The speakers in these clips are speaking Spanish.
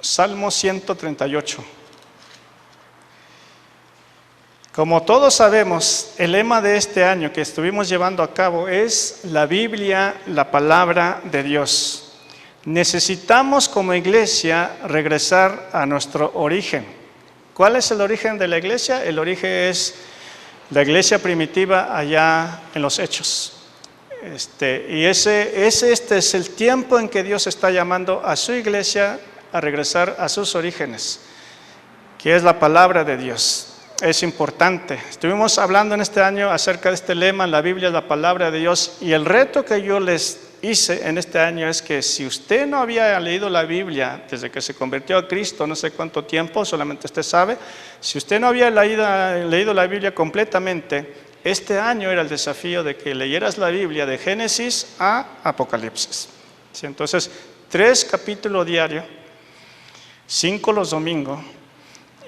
Salmo 138. Como todos sabemos, el lema de este año que estuvimos llevando a cabo es la Biblia, la palabra de Dios. Necesitamos como iglesia regresar a nuestro origen. ¿Cuál es el origen de la iglesia? El origen es la iglesia primitiva allá en los Hechos. Este es el tiempo en que Dios está llamando a su iglesia a regresar a sus orígenes, que es la palabra de Dios. Es importante. Estuvimos hablando en este año acerca de este lema, la Biblia es la palabra de Dios, y el reto que yo les hice en este año es que si usted no había leído la Biblia desde que se convirtió a Cristo, no sé cuánto tiempo, solamente usted sabe, si usted no había leído la Biblia completamente, este año era el desafío de que leyeras la Biblia de Génesis a Apocalipsis. ¿Sí? Entonces, 3 capítulos diarios, 5 los domingos,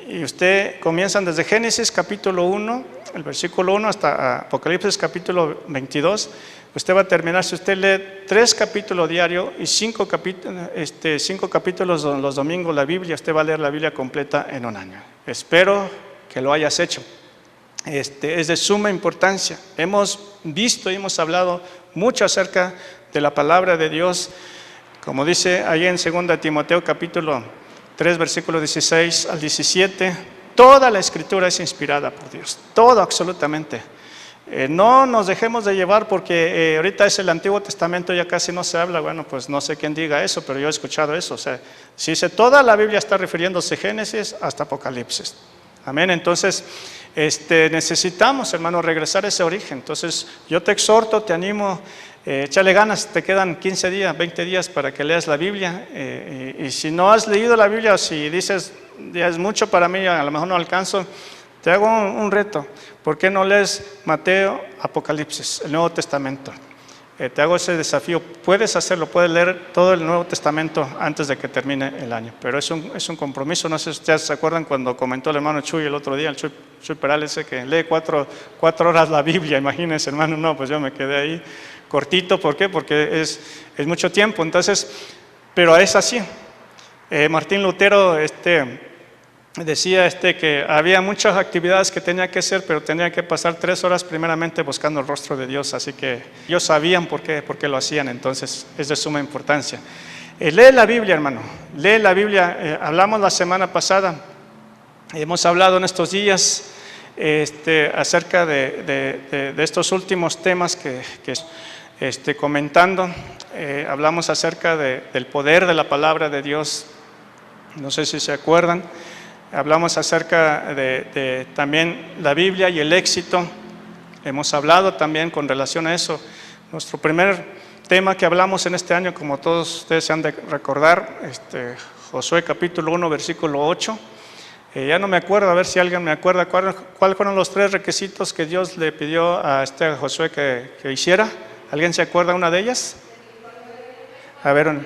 y usted comienzan desde Génesis capítulo 1, el versículo 1 hasta Apocalipsis capítulo 22. Usted va a terminar, si usted lee 3 capítulos diarios y 5 capítulos los domingos la Biblia, usted va a leer la Biblia completa en un año. Espero que lo hayas hecho. Es de suma importancia. Hemos visto y hemos hablado mucho acerca de la palabra de Dios, como dice ahí en 2 Timoteo capítulo 3, versículos 16 al 17, toda la escritura es inspirada por Dios, todo absolutamente. No nos dejemos de llevar porque ahorita es el Antiguo Testamento, ya casi no se habla, bueno, pues no sé quién diga eso, pero yo he escuchado eso. O sea, si dice toda la Biblia está refiriéndose a Génesis hasta Apocalipsis. Amén. Entonces, necesitamos, hermano, regresar a ese origen. Entonces, yo te exhorto, te animo, échale ganas, te quedan 15 días, 20 días para que leas la Biblia. Y si no has leído la Biblia, o si dices, ya es mucho para mí, a lo mejor no alcanzo, te hago un reto. ¿Por qué no lees Mateo, Apocalipsis, el Nuevo Testamento? Te hago ese desafío. Puedes hacerlo, puedes leer todo el Nuevo Testamento antes de que termine el año. Pero es un compromiso. No sé si ustedes se acuerdan cuando comentó el hermano Chuy el otro día, el Chuy Perales, que lee 4 horas la Biblia. Imagínense, hermano, no, pues yo me quedé ahí cortito. ¿Por qué? Porque es mucho tiempo. Entonces, pero es así. Martín Lutero decía que había muchas actividades que tenía que hacer, pero tenía que pasar 3 horas primeramente buscando el rostro de Dios. Así que ellos sabían por qué lo hacían. Entonces es de suma importancia. Lee la Biblia, hermano, lee la Biblia. Hablamos la semana pasada, hemos hablado en estos días acerca de estos últimos temas que comentando. Hablamos acerca del poder de la palabra de Dios. No sé si se acuerdan. Hablamos acerca de también la Biblia y el éxito. Hemos hablado también con relación a eso. Nuestro primer tema que hablamos en este año, como todos ustedes se han de recordar, Josué capítulo 1, versículo 8. Ya no me acuerdo, a ver si alguien me acuerda cuáles fueron los 3 requisitos que Dios le pidió a Josué que hiciera. ¿Alguien se acuerda una de ellas? A ver,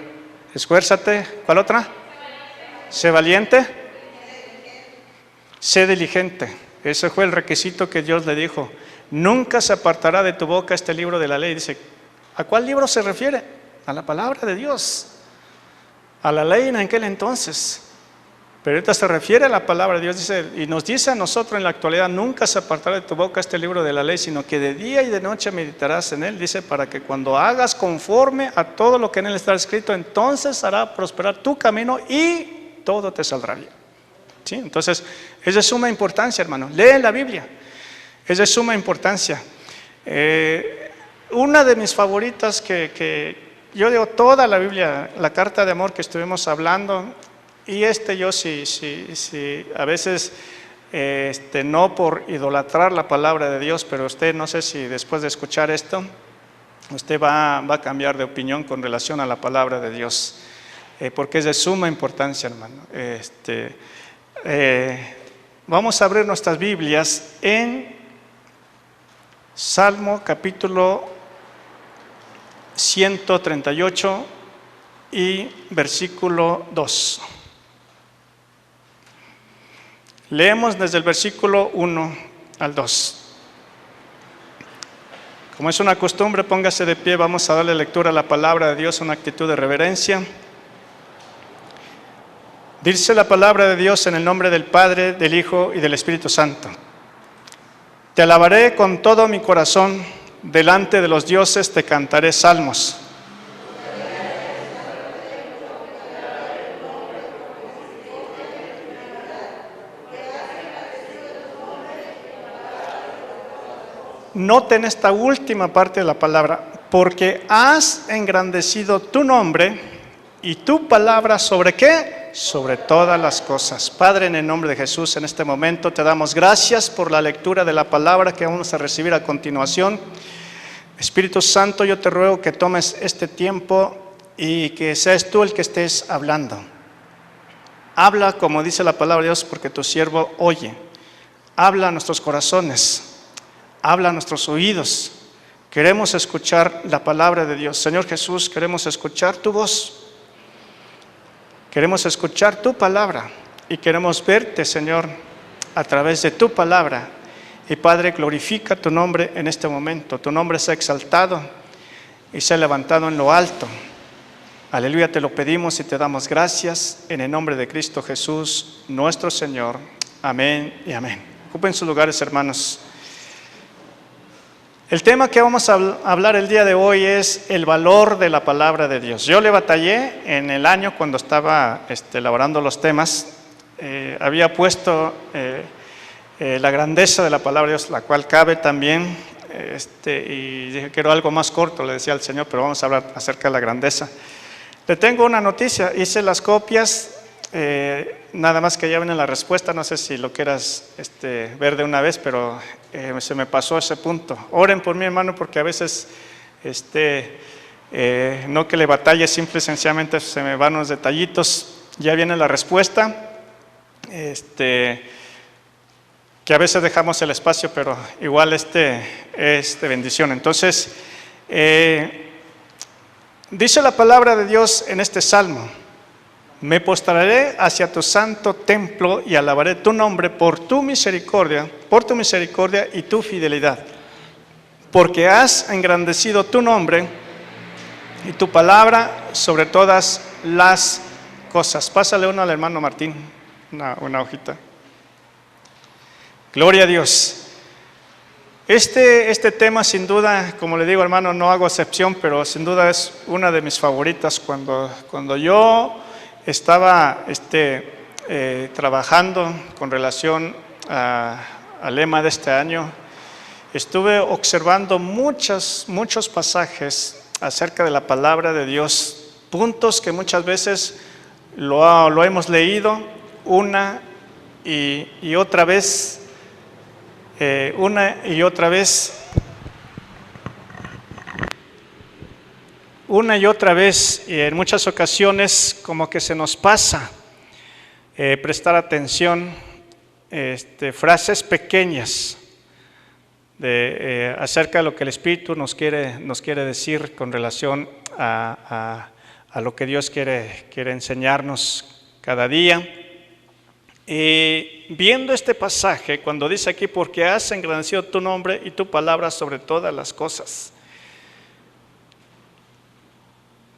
esfuérzate. ¿Cuál otra? Sé valiente. Sé diligente. Ese fue el requisito que Dios le dijo. Nunca se apartará de tu boca este libro de la ley. Dice, ¿a cuál libro se refiere? A la palabra de Dios, a la ley en aquel entonces. Pero ahorita se refiere a la palabra de Dios, dice, y nos dice a nosotros en la actualidad, nunca se apartará de tu boca este libro de la ley, sino que de día y de noche meditarás en él. Dice, para que cuando hagas conforme a todo lo que en él está escrito, entonces hará prosperar tu camino y todo te saldrá bien. ¿Sí? Entonces, es de suma importancia, hermano. Lee la Biblia. Es de suma importancia. Una de mis favoritas que yo digo toda la Biblia, la carta de amor que estuvimos hablando, y yo sí, a veces no por idolatrar la palabra de Dios, pero usted no sé si después de escuchar esto, usted va a cambiar de opinión con relación a la palabra de Dios, porque es de suma importancia, hermano. Vamos a abrir nuestras Biblias en Salmo capítulo 138 y versículo 2. Leemos desde el versículo 1 al 2. Como es una costumbre, póngase de pie, vamos a darle lectura a la palabra de Dios, una actitud de reverencia. Dice la palabra de Dios en el nombre del Padre, del Hijo y del Espíritu Santo. Te alabaré con todo mi corazón, delante de los dioses te cantaré salmos. Noten esta última parte de la palabra, porque has engrandecido tu nombre y tu palabra ¿sobre qué? Sobre todas las cosas. Padre, en el nombre de Jesús, en este momento te damos gracias por la lectura de la palabra que vamos a recibir a continuación. Espíritu Santo, yo te ruego que tomes este tiempo y que seas tú el que estés hablando. Habla como dice la palabra de Dios, porque tu siervo oye. Habla a nuestros corazones. Habla a nuestros oídos. Queremos escuchar la palabra de Dios. Señor Jesús, queremos escuchar tu voz. Queremos escuchar tu palabra y queremos verte, Señor, a través de tu palabra. Y Padre, glorifica tu nombre en este momento. Tu nombre sea exaltado y sea levantado en lo alto. Aleluya, te lo pedimos y te damos gracias en el nombre de Cristo Jesús, nuestro Señor. Amén y amén. Ocupen sus lugares, hermanos. El tema que vamos a hablar el día de hoy es el valor de la palabra de Dios. Yo le batallé en el año cuando estaba elaborando los temas. Había puesto la grandeza de la palabra de Dios, la cual cabe también. Y dije, quiero algo más corto, le decía al Señor, pero vamos a hablar acerca de la grandeza. Le tengo una noticia, hice las copias. Nada más que ya viene la respuesta, no sé si lo quieras ver de una vez, pero se me pasó ese punto. Oren por mí, hermano, porque a veces no que le batalle, simple y sencillamente se me van unos detallitos. Ya viene la respuesta, que a veces dejamos el espacio, pero igual es de bendición. Entonces, dice la palabra de Dios en este salmo: me postraré hacia tu santo templo y alabaré tu nombre por tu misericordia y tu fidelidad, porque has engrandecido tu nombre y tu palabra sobre todas las cosas. Pásale uno al hermano Martín, una hojita. Gloria a Dios. Este tema, sin duda, como le digo, hermano, no hago excepción, pero sin duda es una de mis favoritas. Cuando yo estaba trabajando con relación al lema de este año, estuve observando muchos pasajes acerca de la palabra de Dios, puntos que muchas veces lo hemos leído una y otra vez, y en muchas ocasiones como que se nos pasa prestar atención, frases pequeñas acerca de lo que el Espíritu nos quiere decir con relación a lo que Dios quiere enseñarnos cada día. Viendo este pasaje, cuando dice aquí, porque has engrandecido tu nombre y tu palabra sobre todas las cosas.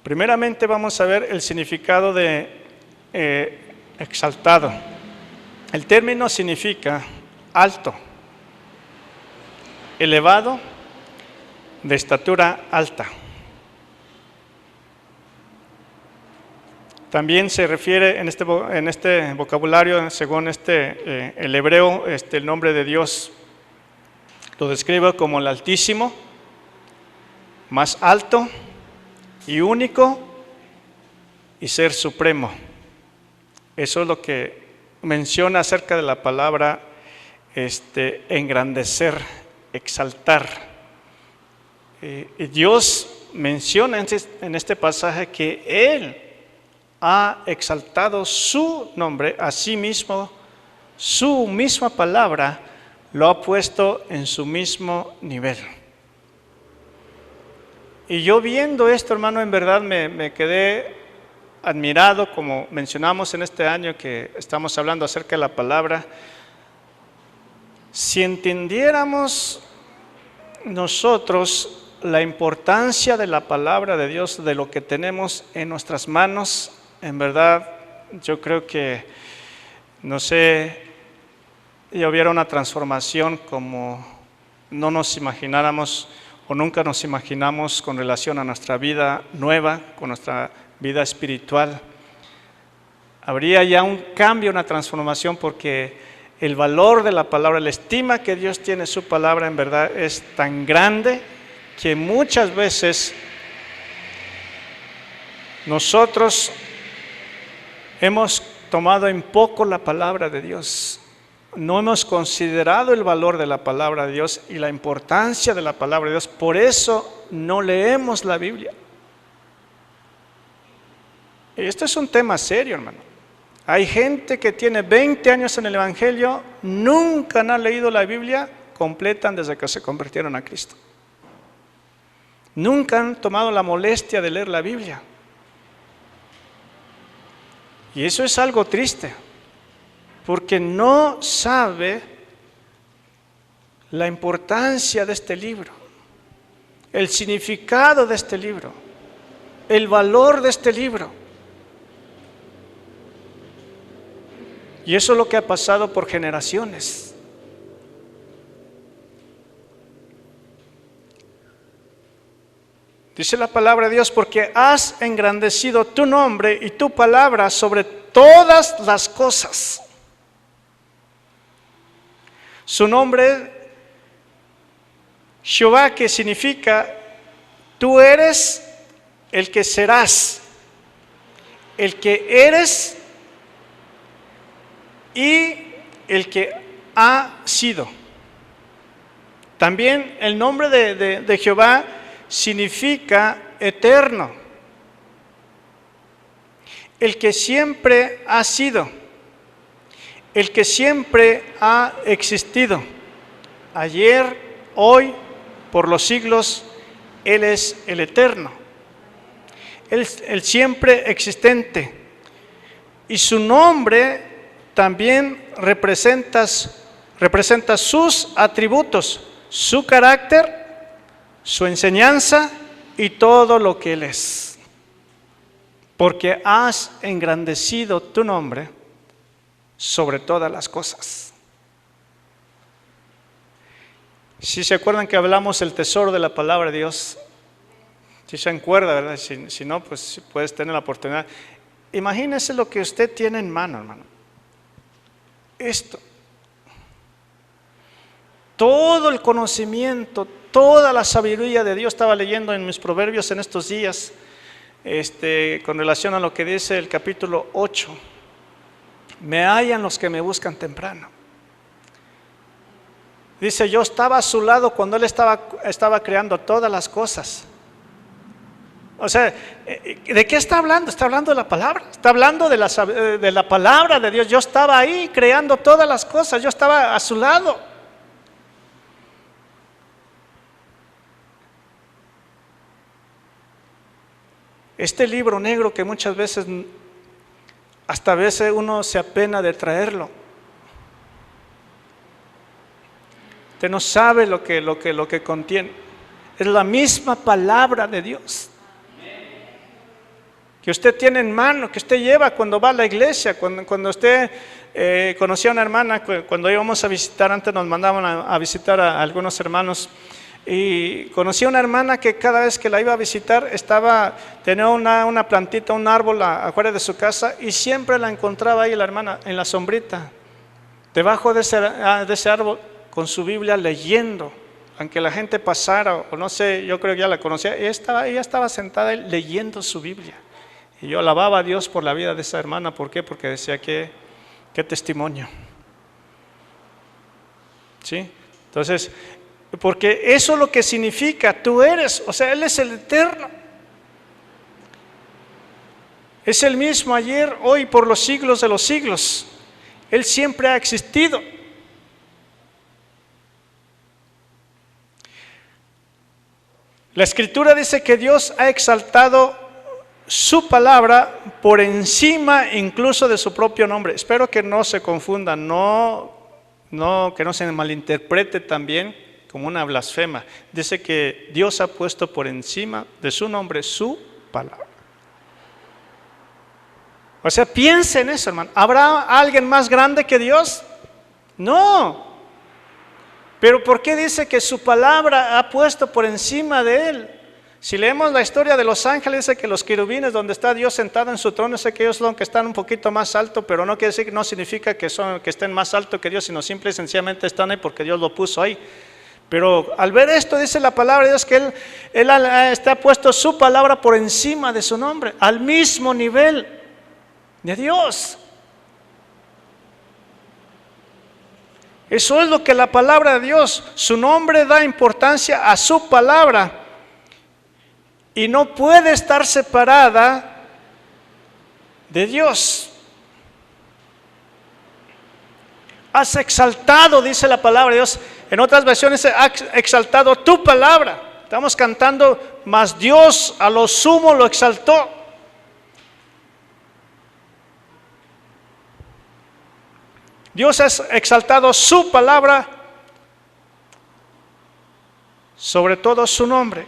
Primeramente vamos a ver el significado de exaltado. El término significa alto, elevado, de estatura alta. También se refiere en este vocabulario, según el hebreo, el nombre de Dios lo describe como el Altísimo, más alto y único, y ser supremo. Eso es lo que menciona acerca de la palabra engrandecer, exaltar. Dios menciona en este pasaje que Él ha exaltado su nombre a sí mismo, su misma palabra lo ha puesto en su mismo nivel. Y yo viendo esto, hermano, en verdad me quedé admirado, como mencionamos en este año que estamos hablando acerca de la palabra. Si entendiéramos nosotros la importancia de la palabra de Dios, de lo que tenemos en nuestras manos, en verdad yo creo que, no sé, ya hubiera una transformación como no nos imagináramos o nunca nos imaginamos con relación a nuestra vida nueva, con nuestra vida espiritual. Habría ya un cambio, una transformación, porque el valor de la palabra, la estima que Dios tiene su palabra en verdad es tan grande que muchas veces nosotros hemos tomado en poco la palabra de Dios. No hemos considerado el valor de la palabra de Dios y la importancia de la palabra de Dios. Por eso no leemos la Biblia. Y esto es un tema serio, hermano. Hay gente que tiene 20 años en el Evangelio, nunca han leído la Biblia, completan desde que se convirtieron a Cristo. Nunca han tomado la molestia de leer la Biblia. Y eso es algo triste, porque no sabe la importancia de este libro, el significado de este libro, el valor de este libro. Y eso es lo que ha pasado por generaciones. Dice la palabra de Dios: porque has engrandecido tu nombre y tu palabra sobre todas las cosas. Su nombre, Jehová, que significa tú eres el que serás, el que eres y el que ha sido. También el nombre de Jehová significa eterno, el que siempre ha sido, el que siempre ha existido, ayer, hoy, por los siglos. Él es el eterno, el siempre existente. Y su nombre también representa sus atributos, su carácter, su enseñanza y todo lo que Él es. Porque has engrandecido tu nombre sobre todas las cosas. Si se acuerdan que hablamos del tesoro de la palabra de Dios, si se acuerda, ¿verdad? Si no, pues puedes tener la oportunidad. Imagínese lo que usted tiene en mano, hermano. Esto. Todo el conocimiento, toda la sabiduría de Dios. Estaba leyendo en mis proverbios en estos días, con relación a lo que dice el capítulo 8. Me hallan los que me buscan temprano. Dice: yo estaba a su lado cuando Él estaba creando todas las cosas. O sea, ¿de qué está hablando? Está hablando de la palabra. Está hablando de la palabra de Dios. Yo estaba ahí creando todas las cosas. Yo estaba a su lado. Este libro negro que muchas veces, hasta a veces uno se apena de traerlo. Usted no sabe lo que contiene. Es la misma palabra de Dios que usted tiene en mano, que usted lleva cuando va a la iglesia. Cuando usted conocía a una hermana, cuando íbamos a visitar, antes nos mandaban a visitar a algunos hermanos, y conocí a una hermana que cada vez que la iba a visitar tenía una plantita, un árbol afuera de su casa, y siempre la encontraba ahí la hermana en la sombrita, debajo de ese árbol, con su Biblia leyendo, aunque la gente pasara, o no sé, yo creo que ya la conocía. Ella estaba sentada leyendo su Biblia, y yo alababa a Dios por la vida de esa hermana. ¿Por qué? Porque decía qué testimonio. ¿Sí? Entonces, porque eso es lo que significa, tú eres, o sea, Él es el eterno. Es el mismo ayer, hoy, por los siglos de los siglos. Él siempre ha existido. La Escritura dice que Dios ha exaltado su palabra por encima incluso de su propio nombre. Espero que no se confundan, que no se malinterprete también como una blasfema. Dice que Dios ha puesto por encima de su nombre su palabra. O sea, piensa en eso, hermano. ¿Habrá alguien más grande que Dios? No. Pero ¿por qué dice que su palabra ha puesto por encima de él? Si leemos la historia de los ángeles, dice que los querubines, donde está Dios sentado en su trono, sé que ellos son que están un poquito más alto, pero no quiere decir, no significa que estén más alto que Dios, sino simple y sencillamente están ahí porque Dios lo puso ahí. Pero al ver esto, dice la palabra de Dios que Él está puesto su palabra por encima de su nombre, al mismo nivel de Dios. Eso es lo que la palabra de Dios, su nombre da importancia a su palabra y no puede estar separada de Dios. Has exaltado, dice la palabra de Dios. En otras versiones, has exaltado tu palabra. Estamos cantando, mas Dios a lo sumo lo exaltó. Dios ha exaltado su palabra sobre todo su nombre.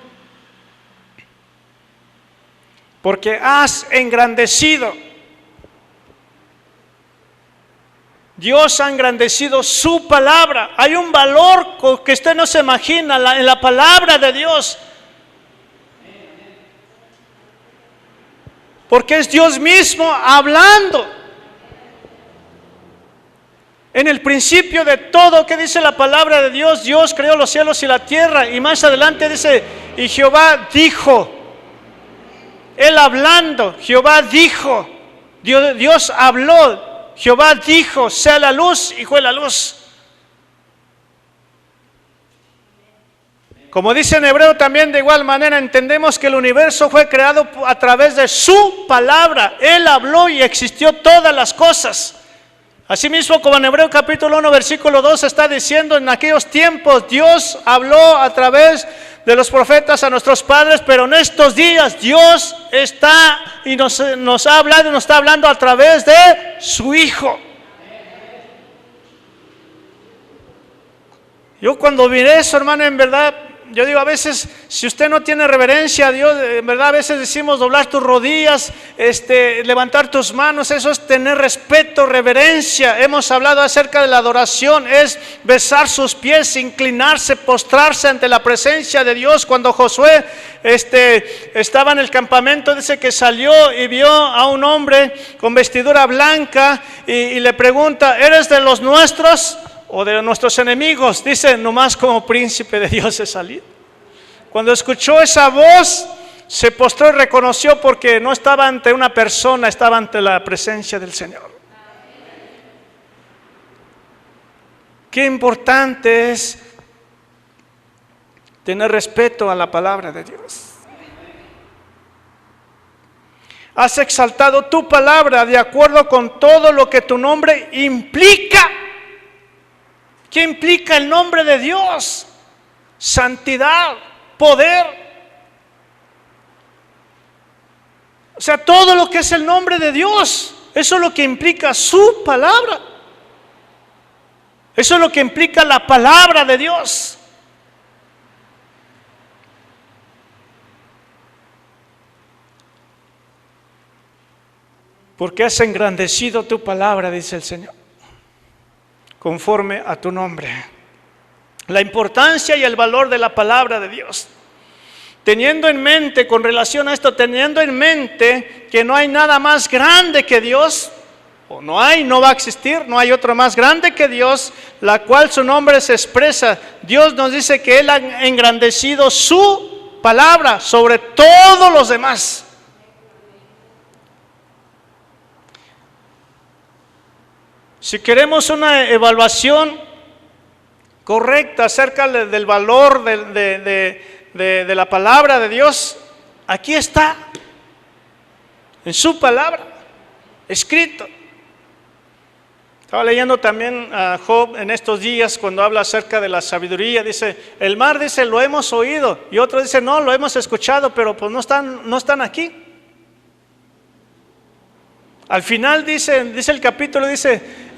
Porque has engrandecido. Dios ha engrandecido su palabra. Hay un valor que usted no se imagina en la palabra de Dios. Porque es Dios mismo hablando. En el principio de todo, ¿qué dice la palabra de Dios? Dios creó los cielos y la tierra. Y más adelante dice, y Jehová dijo. Él hablando, Jehová dijo. Dios habló. Jehová dijo, sea la luz, y fue la luz. Como dice en hebreo también, de igual manera entendemos que el universo fue creado a través de su palabra. Él habló y existió todas las cosas. Asimismo, como en Hebreo capítulo 1, versículo 2 está diciendo, en aquellos tiempos Dios habló a través de los profetas a nuestros padres, pero en estos días Dios está y nos ha hablado y nos está hablando a través de su Hijo. Yo cuando miré eso, hermano, en verdad, yo digo, a veces, si usted no tiene reverencia a Dios, en verdad a veces decimos doblar tus rodillas, levantar tus manos, eso es tener respeto, reverencia. Hemos hablado acerca de la adoración, es besar sus pies, inclinarse, postrarse ante la presencia de Dios. Cuando Josué estaba en el campamento, dice que salió y vio a un hombre con vestidura blanca y le pregunta, ¿eres de los nuestros o de nuestros enemigos? Dice, nomás como príncipe de Dios he salido. Cuando escuchó esa voz, se postró y reconoció, porque no estaba ante una persona, estaba ante la presencia del Señor. Qué importante es tener respeto a la palabra de Dios. Has exaltado tu palabra de acuerdo con todo lo que tu nombre implica. ¿Qué implica el nombre de Dios? Santidad, poder. O sea, todo lo que es el nombre de Dios, eso es lo que implica su palabra. Eso es lo que implica la palabra de Dios. Porque has engrandecido tu palabra, dice el Señor, conforme a tu nombre. La importancia y el valor de la palabra de Dios. Teniendo en mente, con relación a esto, teniendo en mente que no hay nada más grande que Dios, o no va a existir, no hay otro más grande que Dios, la cual su nombre se expresa. Dios nos dice que Él ha engrandecido su palabra sobre todos los demás. Si queremos una evaluación correcta acerca del valor de la palabra de Dios, aquí está, en su palabra, escrito. Estaba leyendo también a Job en estos días cuando habla acerca de la sabiduría. Dice, el mar, dice, lo hemos oído, y otro dice, no, lo hemos escuchado, pero pues no están aquí. Al final dice el capítulo, dice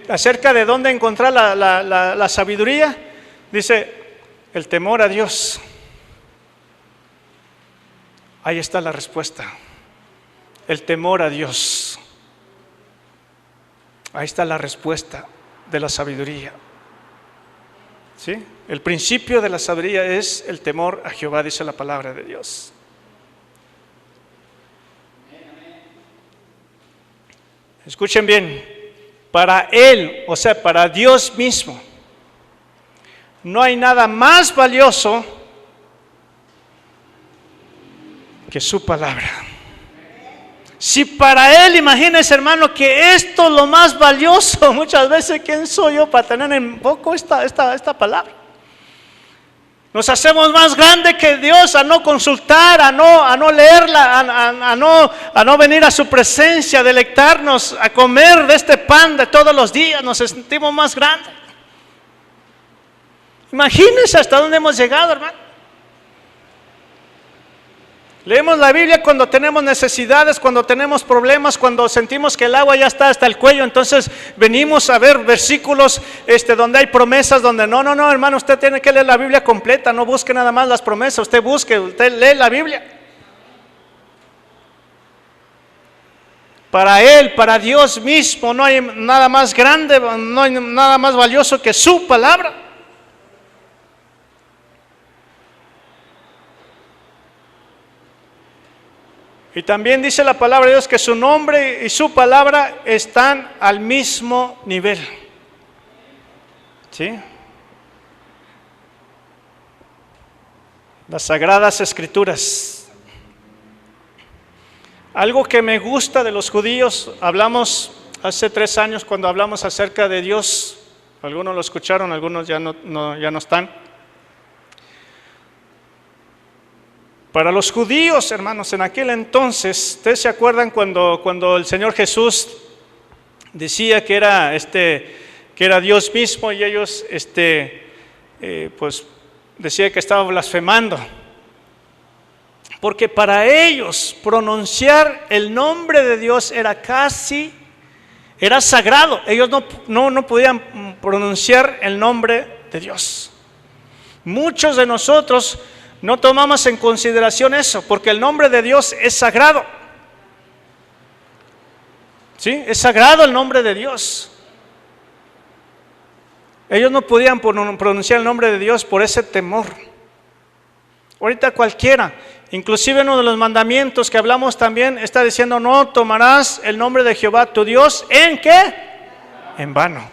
acerca de dónde encontrar la sabiduría, dice, el temor a Dios. Ahí está la respuesta. el temor a Dios. Ahí está la respuesta de la sabiduría. ¿Sí? El principio de la sabiduría es el temor a Jehová, dice la palabra de Dios. Escuchen bien, para Él, o sea, para Dios mismo, no hay nada más valioso que su palabra. Si para Él, imagínense, hermano, que esto es lo más valioso, muchas veces, ¿quién soy yo para tener en poco esta palabra? Nos hacemos más grande que Dios a no consultar, a no leerla, a no venir a su presencia, a deleitarnos, a comer de este pan de todos los días. Nos sentimos más grandes. Imagínense hasta dónde hemos llegado, hermano. Leemos la Biblia cuando tenemos necesidades, cuando tenemos problemas, cuando sentimos que el agua ya está hasta el cuello. Entonces venimos a ver versículos donde hay promesas, donde no, hermano, usted tiene que leer la Biblia completa, no busque nada más las promesas, usted lee la Biblia. Para Él, para Dios mismo, no hay nada más grande, no hay nada más valioso que su palabra. Y también dice la palabra de Dios que su nombre y su palabra están al mismo nivel. ¿Sí? Las Sagradas Escrituras. Algo que me gusta de los judíos, hablamos hace 3 años cuando hablamos acerca de Dios. Algunos lo escucharon, algunos ya no están. Para los judíos, hermanos, en aquel entonces, ¿ustedes se acuerdan cuando el Señor Jesús decía que era Dios mismo y ellos pues decía que estaba blasfemando? Porque para ellos pronunciar el nombre de Dios era sagrado. Ellos no podían pronunciar el nombre de Dios. Muchos de nosotros no tomamos en consideración eso, porque el nombre de Dios es sagrado. ¿Sí? Es sagrado el nombre de Dios. Ellos no podían pronunciar el nombre de Dios por ese temor. Ahorita cualquiera, inclusive uno de los mandamientos que hablamos también, está diciendo: no tomarás el nombre de Jehová tu Dios, ¿en qué? En vano.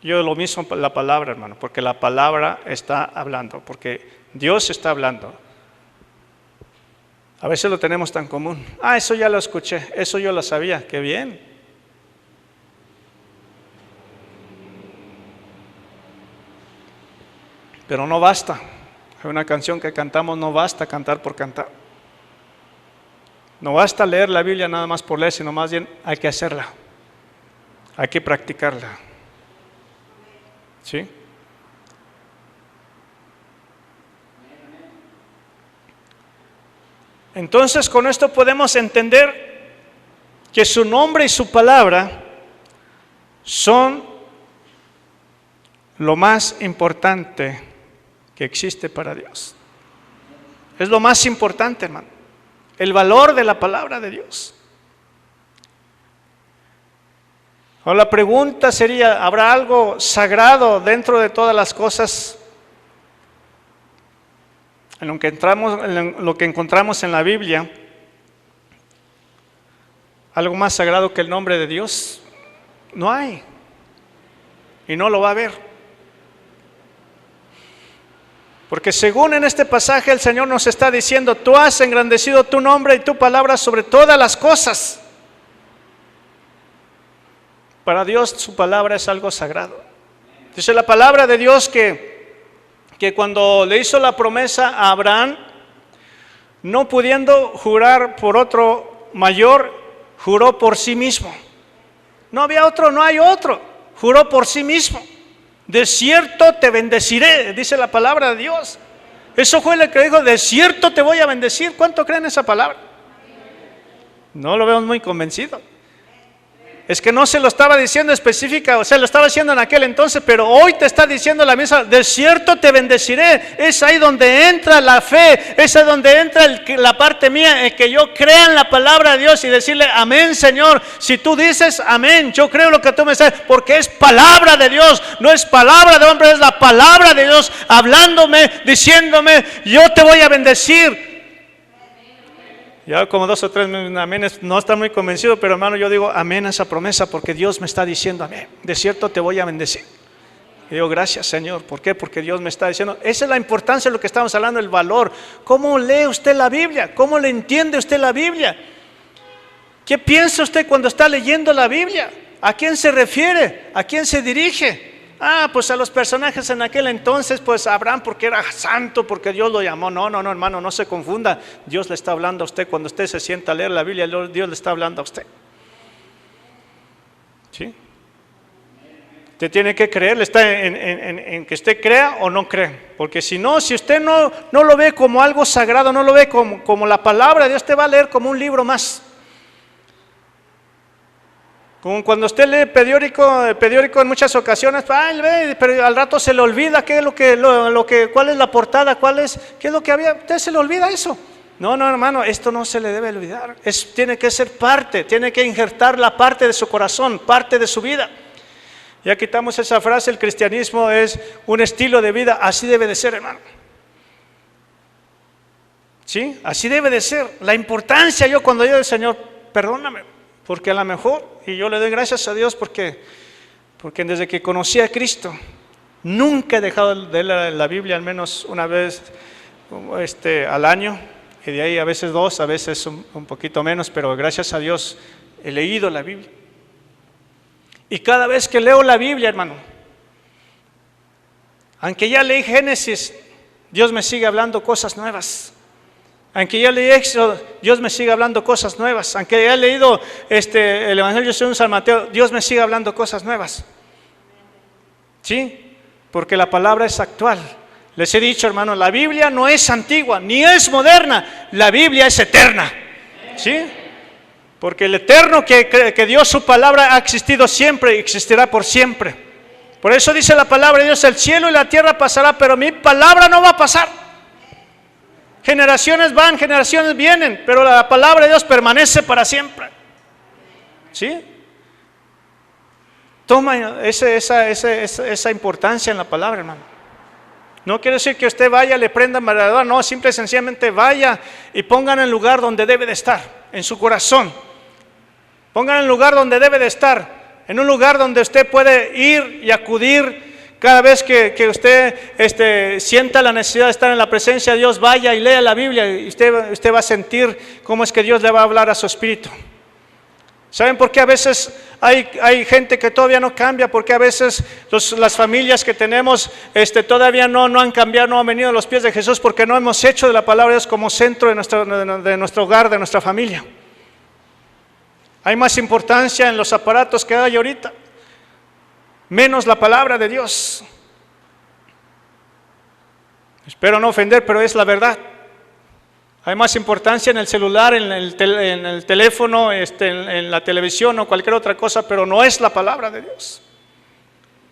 Yo lo mismo la palabra, hermano, porque la palabra está hablando, porque Dios está hablando. A veces lo tenemos tan común. Eso ya lo escuché, eso yo lo sabía, qué bien. Pero no basta. Hay una canción que cantamos: no basta cantar por cantar. No basta leer la Biblia nada más por leer, sino más bien hay que hacerla. Hay que practicarla. ¿Sí? Entonces, con esto podemos entender que su nombre y su palabra son lo más importante que existe para Dios. Es lo más importante, hermano. El valor de la palabra de Dios. Ahora la pregunta sería: ¿habrá algo sagrado dentro de todas las cosas? En lo que encontramos en la Biblia, algo más sagrado que el nombre de Dios, no hay, y no lo va a haber. Porque según en este pasaje el Señor nos está diciendo: tú has engrandecido tu nombre y tu palabra sobre todas las cosas. Para Dios su palabra es algo sagrado. Dice la palabra de Dios que cuando le hizo la promesa a Abraham, no pudiendo jurar por otro mayor, juró por sí mismo. No había otro, no hay otro. Juró por sí mismo. De cierto te bendeciré, dice la palabra de Dios. Eso fue lo que dijo: de cierto te voy a bendecir. ¿Cuánto creen esa palabra? No lo vemos muy convencido. Es que no se lo estaba diciendo específica, o sea, lo estaba diciendo en aquel entonces, pero hoy te está diciendo la misma, de cierto te bendeciré. Es ahí donde entra la fe, es ahí donde entra la parte mía, en que yo crea en la palabra de Dios y decirle, amén, Señor. Si tú dices, amén, yo creo lo que tú me dices, porque es palabra de Dios, no es palabra de hombre, es la palabra de Dios hablándome, diciéndome, yo te voy a bendecir. Ya como 2 o 3 amenes, no está muy convencido, pero hermano, yo digo amén a esa promesa porque Dios me está diciendo amén. De cierto te voy a bendecir. Y digo, gracias, Señor. ¿Por qué? Porque Dios me está diciendo. Esa es la importancia de lo que estamos hablando, el valor. ¿Cómo lee usted la Biblia? ¿Cómo le entiende usted la Biblia? ¿Qué piensa usted cuando está leyendo la Biblia? ¿A quién se refiere? ¿A quién se dirige? Pues a los personajes en aquel entonces, pues Abraham porque era santo, porque Dios lo llamó. No, hermano, no se confunda. Dios le está hablando a usted. Cuando usted se sienta a leer la Biblia, Dios le está hablando a usted. ¿Sí? Usted tiene que creer, está en que usted crea o no cree. Porque si no, si usted no lo ve como algo sagrado, no lo ve como la palabra de Dios, te va a leer como un libro más. Como cuando usted lee periódico en muchas ocasiones, pero al rato se le olvida qué es cuál es la portada, qué es lo que había, usted se le olvida eso. No, hermano, esto no se le debe olvidar. Tiene que ser parte, tiene que injertar la parte de su corazón, parte de su vida. Ya quitamos esa frase, el cristianismo es un estilo de vida, así debe de ser, hermano. ¿Sí? Así debe de ser. La importancia, yo cuando digo al Señor, perdóname. Porque a lo mejor, y yo le doy gracias a Dios porque desde que conocí a Cristo, nunca he dejado de leer la Biblia, al menos una vez al año, y de ahí a veces 2, a veces un poquito menos, pero gracias a Dios he leído la Biblia. Y cada vez que leo la Biblia, hermano, aunque ya leí Génesis, Dios me sigue hablando cosas nuevas. Aunque ya leí Éxodo, Dios me sigue hablando cosas nuevas. Aunque ya he leído el Evangelio según San Mateo, Dios me sigue hablando cosas nuevas. ¿Sí? Porque la palabra es actual. Les he dicho, hermano, la Biblia no es antigua, ni es moderna. La Biblia es eterna. ¿Sí? Porque el eterno que dio su palabra ha existido siempre y existirá por siempre. Por eso dice la palabra de Dios, el cielo y la tierra pasará, pero mi palabra no va a pasar. Generaciones van, generaciones vienen, pero la palabra de Dios permanece para siempre. ¿Sí? Toma esa importancia en la palabra, hermano. No quiere decir que usted vaya, le prenda mareador, no, simple y sencillamente vaya y pongan en el lugar donde debe de estar, en su corazón. Pongan en el lugar donde debe de estar, en un lugar donde usted puede ir y acudir. Cada vez que usted sienta la necesidad de estar en la presencia de Dios, vaya y lea la Biblia y usted va a sentir cómo es que Dios le va a hablar a su espíritu. ¿Saben por qué a veces hay gente que todavía no cambia? Porque a veces las familias que tenemos todavía no han cambiado, no han venido a los pies de Jesús porque no hemos hecho de la palabra de Dios como centro de nuestro hogar, de nuestra familia. Hay más importancia en los aparatos que hay ahorita, menos la palabra de Dios. Espero no ofender, pero es la verdad. Hay más importancia en el celular, en el teléfono, en la televisión o cualquier otra cosa, pero no es la palabra de Dios.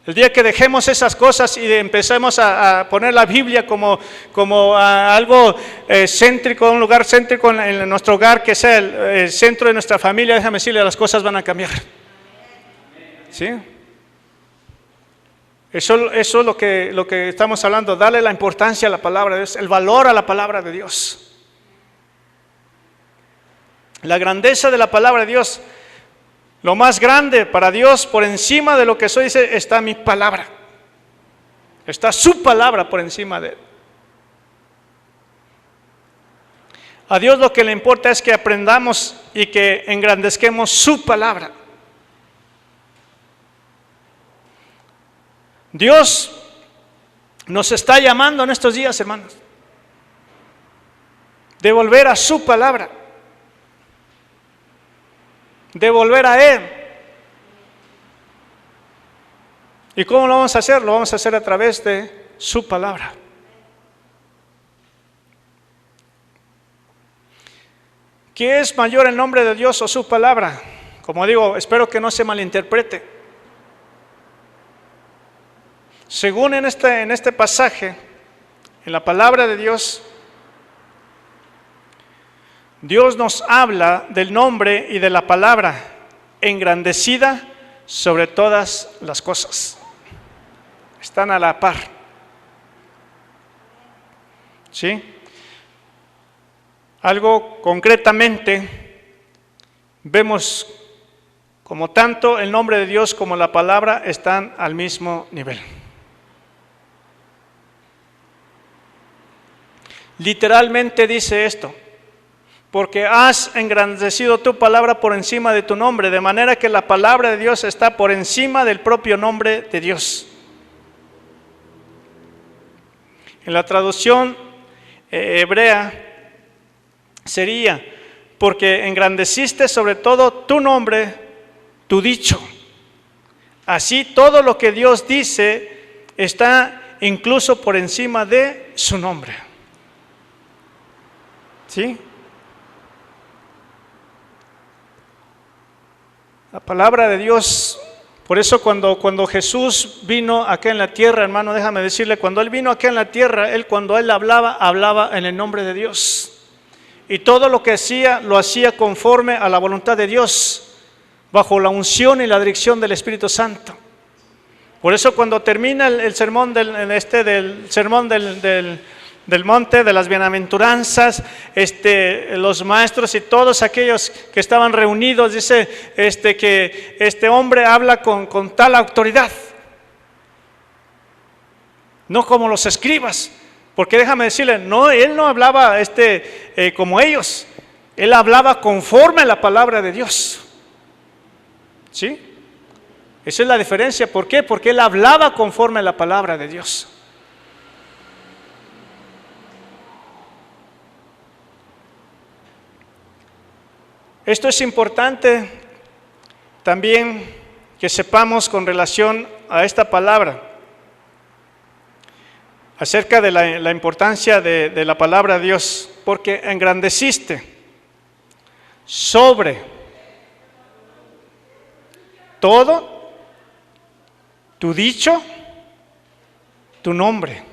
El día que dejemos esas cosas y empecemos a poner la Biblia como algo céntrico, un lugar céntrico en nuestro hogar, que sea el centro de nuestra familia, déjame decirle, las cosas van a cambiar. ¿Sí? Eso es lo que estamos hablando, darle la importancia a la palabra de Dios, el valor a la palabra de Dios. La grandeza de la palabra de Dios, lo más grande para Dios, por encima de lo que soy, dice, está mi palabra. Está su palabra por encima de él. A Dios lo que le importa es que aprendamos y que engrandezquemos su palabra. Dios nos está llamando en estos días, hermanos, de volver a su palabra, de volver a Él. ¿Y cómo lo vamos a hacer? Lo vamos a hacer a través de su palabra. ¿Qué es mayor, el nombre de Dios o su palabra? Como digo, espero que no se malinterprete. Según en este pasaje, en la palabra de Dios, Dios nos habla del nombre y de la palabra engrandecida sobre todas las cosas. Están a la par. ¿Sí? Algo concretamente, vemos como tanto el nombre de Dios como la palabra están al mismo nivel. Literalmente dice esto: porque has engrandecido tu palabra por encima de tu nombre, de manera que la palabra de Dios está por encima del propio nombre de Dios. En la traducción hebrea sería: porque engrandeciste sobre todo tu nombre, tu dicho. Así todo lo que Dios dice está incluso por encima de su nombre. ¿Sí? La palabra de Dios, por eso cuando Jesús vino acá en la tierra, hermano, déjame decirle, cuando Él vino acá en la tierra, cuando Él hablaba en el nombre de Dios. Y todo lo que hacía, lo hacía conforme a la voluntad de Dios, bajo la unción y la dirección del Espíritu Santo. Por eso cuando termina el sermón del monte de las bienaventuranzas, los maestros y todos aquellos que estaban reunidos, dice que este hombre habla con tal autoridad, no como los escribas, porque déjame decirle, no, él no hablaba como ellos, él hablaba conforme a la palabra de Dios. ¿Sí? Esa es la diferencia. ¿Por qué? Porque él hablaba conforme a la palabra de Dios. Esto es importante también que sepamos con relación a esta palabra, acerca de la importancia de la palabra de Dios, porque engrandeciste sobre todo tu dicho, tu nombre.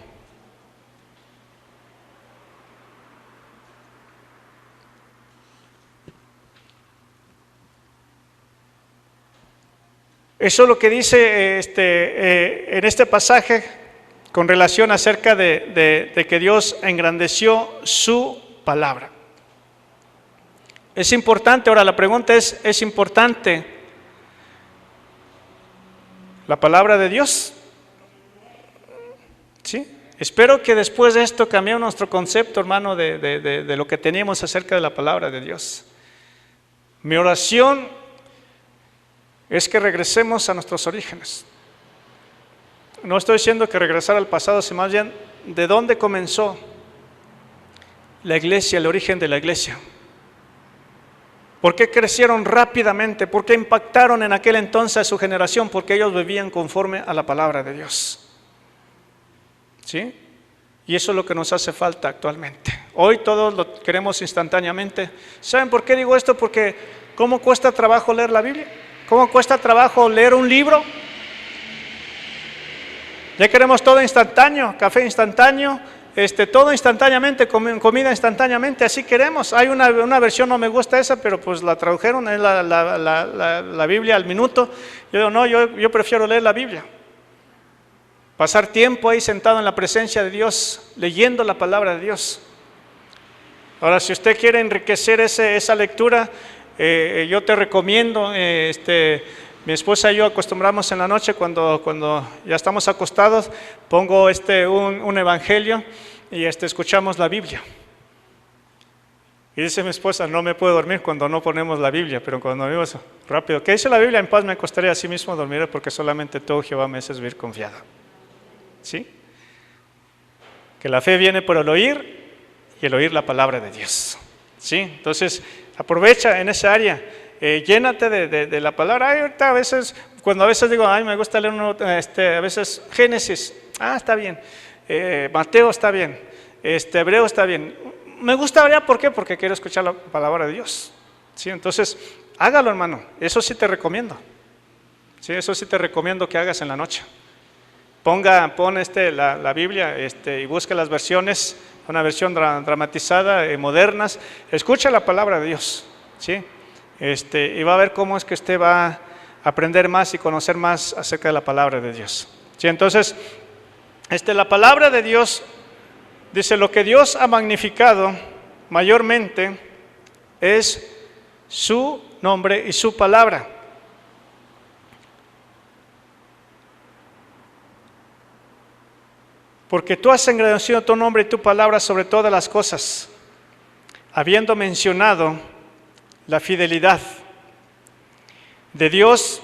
Eso es lo que dice en este pasaje con relación acerca de que Dios engrandeció su palabra. Es importante. Ahora la pregunta ¿es importante la palabra de Dios? ¿Sí? Espero que después de esto cambiemos nuestro concepto, hermano, de lo que teníamos acerca de la palabra de Dios. Mi oración es que regresemos a nuestros orígenes. No estoy diciendo que regresar al pasado, sino más bien de dónde comenzó la iglesia, el origen de la iglesia. ¿Por qué crecieron rápidamente? ¿Por qué impactaron en aquel entonces a su generación? Porque ellos vivían conforme a la palabra de Dios. ¿Sí? Y eso es lo que nos hace falta actualmente. Hoy todos lo queremos instantáneamente. ¿Saben por qué digo esto? Porque ¿cómo cuesta trabajo leer la Biblia? ¿Cómo cuesta trabajo leer un libro? Ya queremos todo instantáneo, café instantáneo, todo instantáneamente, comida instantáneamente, así queremos. Hay una versión, no me gusta esa, pero pues la tradujeron, es la Biblia al minuto. Yo digo, no, yo prefiero leer la Biblia. Pasar tiempo ahí sentado en la presencia de Dios, leyendo la palabra de Dios. Ahora, si usted quiere enriquecer esa lectura, yo te recomiendo, mi esposa y yo acostumbramos en la noche cuando ya estamos acostados, pongo un evangelio y escuchamos la Biblia. Y dice mi esposa, no me puedo dormir cuando no ponemos la Biblia, pero cuando vimos rápido, ¿qué dice la Biblia? En paz me acostaré, así mismo dormiré, porque solamente tú, Jehová, me haces vivir confiado. ¿Sí? Que la fe viene por el oír y el oír la palabra de Dios. ¿Sí? Entonces, aprovecha en esa área, llénate de la palabra. Ay, ahorita a veces digo, ay, me gusta leer a veces Génesis, está bien, Mateo está bien, Hebreo está bien. Me gusta, ¿por qué? Porque quiero escuchar la palabra de Dios. ¿Sí? Entonces, hágalo, hermano. Eso sí te recomiendo. Sí, eso sí te recomiendo que hagas en la noche. Pon la Biblia y busca las versiones, una versión dramatizada, modernas. Escucha la palabra de Dios, ¿sí? Y va a ver cómo es que usted va a aprender más y conocer más acerca de la palabra de Dios. ¿Sí? Entonces, la palabra de Dios dice: lo que Dios ha magnificado mayormente es su nombre y su palabra. Porque tú has engrandecido tu nombre y tu palabra sobre todas las cosas, habiendo mencionado la fidelidad de Dios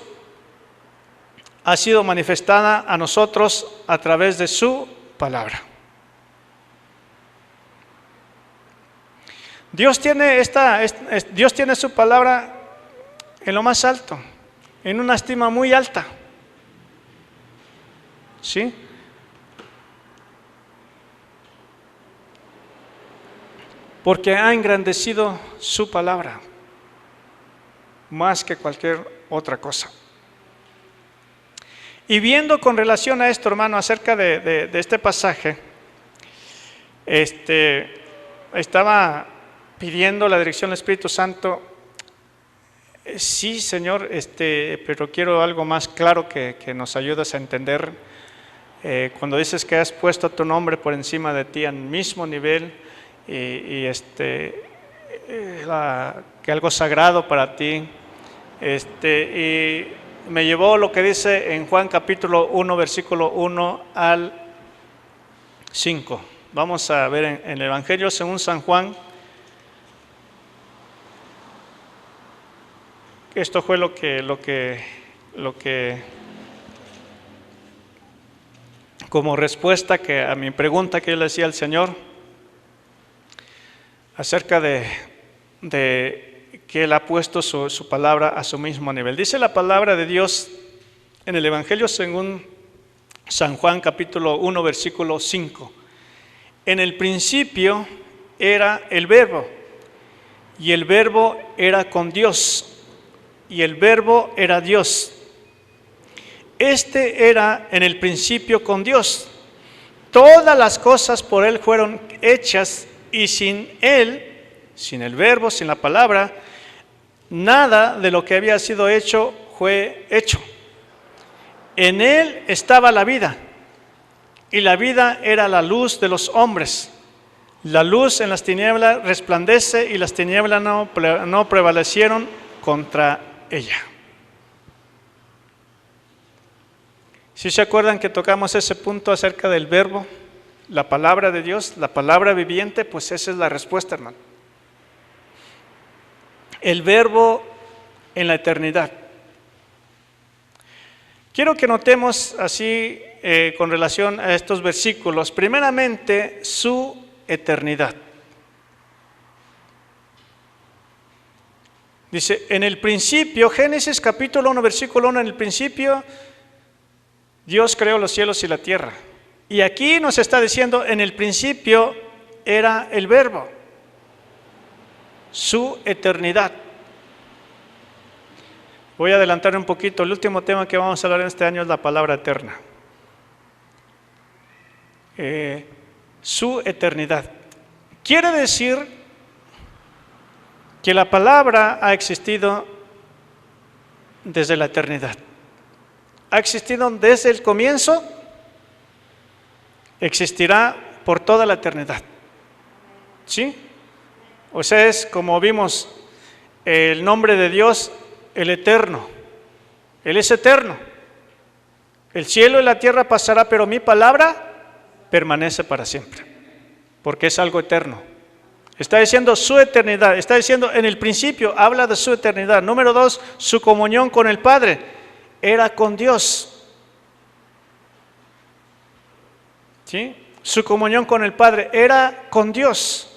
ha sido manifestada a nosotros a través de su palabra. Dios tiene su palabra en lo más alto, en una estima muy alta. ¿Sí? Porque ha engrandecido su palabra más que cualquier otra cosa. Y viendo con relación a esto, hermano, acerca de este pasaje, estaba pidiendo la dirección del Espíritu Santo. Sí, Señor, pero quiero algo más claro que nos ayudes a entender. Cuando dices que has puesto tu nombre por encima de ti al mismo nivel, que algo sagrado para ti, y me llevó lo que dice en Juan capítulo 1, versículo 1 al 5. Vamos a ver en el Evangelio según San Juan. Esto fue lo que como respuesta a mi pregunta que yo le decía al Señor acerca de que Él ha puesto su palabra a su mismo nivel. Dice la palabra de Dios en el Evangelio según San Juan capítulo 1 versículo 5. En el principio era el Verbo, y el Verbo era con Dios, y el Verbo era Dios. Era en el principio con Dios. Todas las cosas por Él fueron hechas, y sin Él, sin el Verbo, sin la palabra, nada de lo que había sido hecho fue hecho. En Él estaba la vida, y la vida era la luz de los hombres. La luz en las tinieblas resplandece, y las tinieblas no prevalecieron contra ella. ¿Sí se acuerdan que tocamos ese punto acerca del Verbo, la palabra de Dios, la palabra viviente? Pues esa es la respuesta, hermano. El Verbo en la eternidad. Quiero que notemos así con relación a estos versículos, primeramente su eternidad. Dice, en el principio, Génesis capítulo 1, versículo 1, en el principio Dios creó los cielos y la tierra. Y aquí nos está diciendo, en el principio era el Verbo, su eternidad. Voy a adelantar un poquito, el último tema que vamos a hablar en este año es la palabra eterna. Su eternidad. Quiere decir que la palabra ha existido desde la eternidad. Ha existido desde el comienzo, existirá por toda la eternidad. ¿Sí? O sea, es como vimos el nombre de Dios, el eterno. Él es eterno. El cielo y la tierra pasará, pero mi palabra permanece para siempre, porque es algo eterno. Está diciendo su eternidad, está diciendo en el principio, habla de su eternidad. Número 2, su comunión con el Padre, era con Dios. ¿Sí? Su comunión con el Padre era con Dios.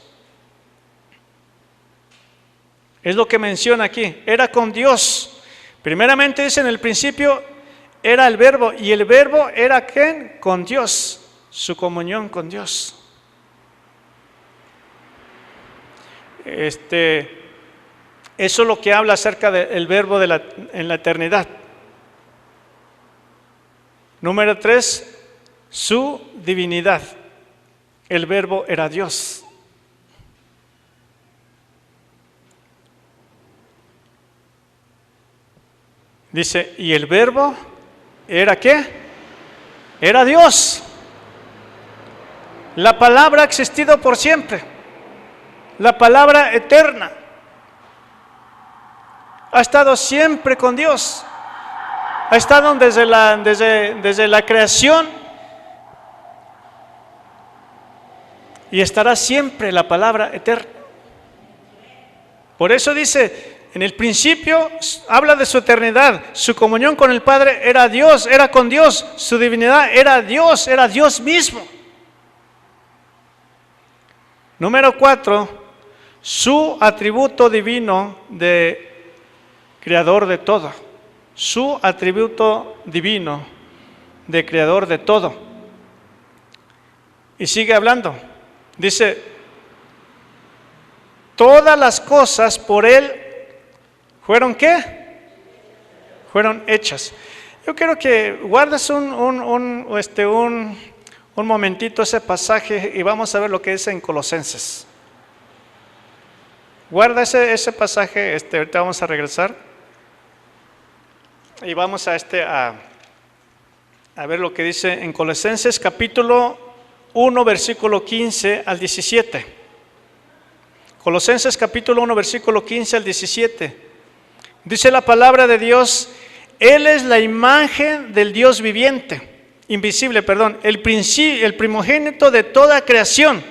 Es lo que menciona aquí, era con Dios. Primeramente dice en el principio era el Verbo, y el Verbo era ¿quién? Con Dios, su comunión con Dios. Eso es lo que habla acerca del verbo en la eternidad. Número 3, su divinidad. El verbo era Dios. Dice, ¿y el verbo era qué? Era Dios. La palabra ha existido por siempre. La palabra eterna. Ha estado siempre con Dios. Ha estado desde la creación. Y estará siempre la palabra eterna. Por eso dice, en el principio habla de su eternidad, su comunión con el Padre era Dios, era con Dios, su divinidad era Dios mismo. Número 4, su atributo divino de creador de todo. Su atributo divino de creador de todo. Y sigue hablando. Dice, todas las cosas por Él fueron ¿qué? Fueron hechas. Yo quiero que guardes un momentito ese pasaje y vamos a ver lo que dice en Colosenses. Guarda ese pasaje, ahorita vamos a regresar y vamos a ver lo que dice en Colosenses capítulo 1, versículo 15 al 17. Colosenses capítulo 1, versículo 15 al 17. Dice la palabra de Dios, Él es la imagen del Dios viviente, invisible, el primogénito de toda creación.